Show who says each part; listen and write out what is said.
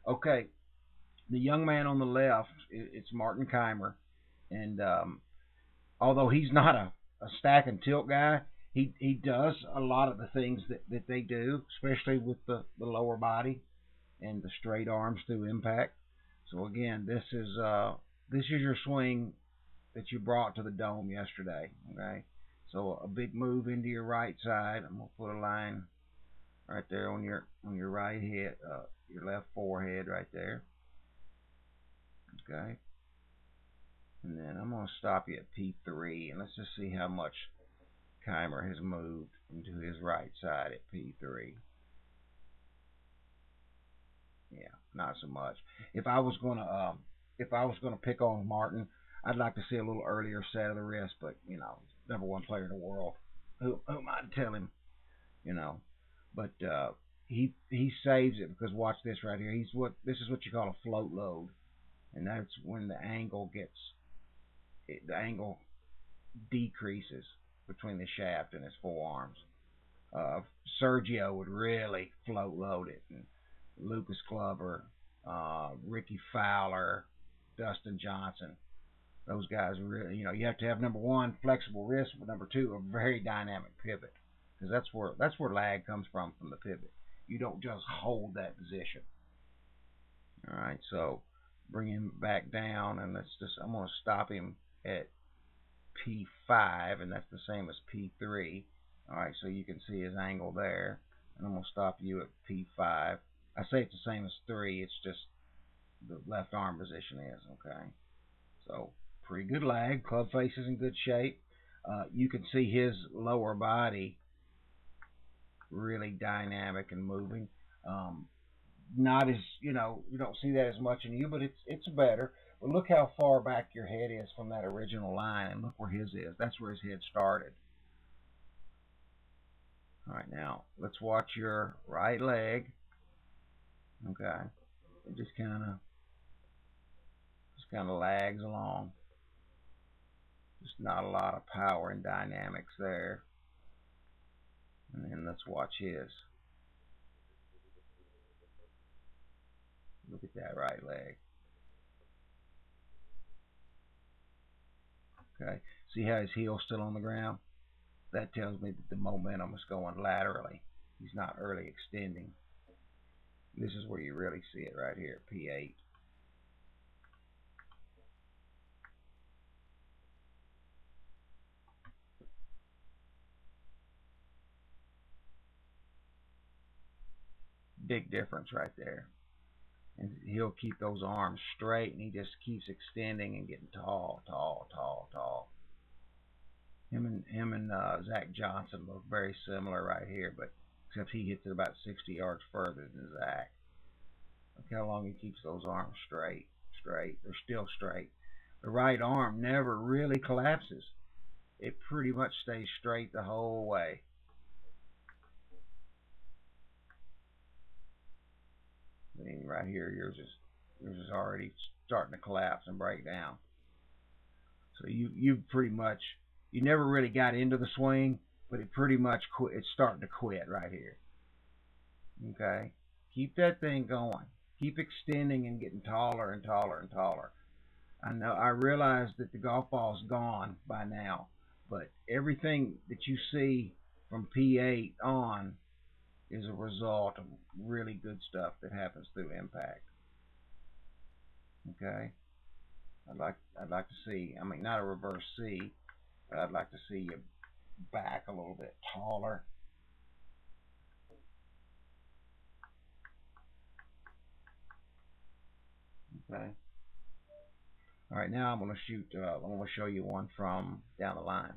Speaker 1: Okay, the young man on the left, it's Martin Kaymer, and although he's not a stack and tilt guy, he does a lot of the things that they do, especially with the lower body and the straight arms through impact. So again, this is your swing that you brought to the dome yesterday. Okay, so a big move into your right side. I'm gonna put a line right there on your right head, your left forehead right there. Okay, and then I'm gonna stop you at P3, and let's just see how much Keimer has moved into his right side at P3. Yeah, not so much. If I was gonna if I was gonna pick on Martin, I'd like to see a little earlier set of the wrist, but he's number one player in the world. Who am I to tell him? You know, but he saves it because watch this right here. This is what you call a float load, and that's when the angle decreases between the shaft and his forearms. Uh, Sergio would really float load it, and Lucas Glover, Ricky Fowler, Dustin Johnson. Those guys really, you have to have number one flexible wrist, but number two a very dynamic pivot, because that's where lag comes from the pivot. You don't just hold that position. All right, so bring him back down, and I'm going to stop him at P5, and that's the same as P3. All right, so you can see his angle there, and I'm going to stop you at P5. I say it's the same as 3, it's just the left arm position is, okay? So pretty good lag. Club face is in good shape. You can see his lower body really dynamic and moving. Um, Not as you don't see that as much in you, but it's better. But look how far back your head is from that original line, and look where his is. That's where his head started. All right, now let's watch your right leg. Okay, it just kind of lags along. Just not a lot of power and dynamics there. And then let's watch his. Look at that right leg. Okay, see how his heel's still on the ground? That tells me that the momentum is going laterally. He's not early extending. This is where you really see it right here, P8. Big difference right there. And he'll keep those arms straight, and he just keeps extending and getting tall, tall, tall, tall. Him and Zach Johnson look very similar right here, but except he hits it about 60 yards further than Zach. Look how long he keeps those arms straight, straight. They're still straight. The right arm never really collapses. It pretty much stays straight the whole way. I mean, right here, yours is already starting to collapse and break down. So you pretty much you never really got into the swing, but it pretty much quit. It's starting to quit right here. Okay, keep that thing going. Keep extending and getting taller and taller and taller. I realize that the golf ball's gone by now, but everything that you see from P8 on is a result of really good stuff that happens through impact. Okay, I'd like to see. I mean, not a reverse C, but I'd like to see you back a little bit taller. Okay. All right, now I'm going to show you one from down the line.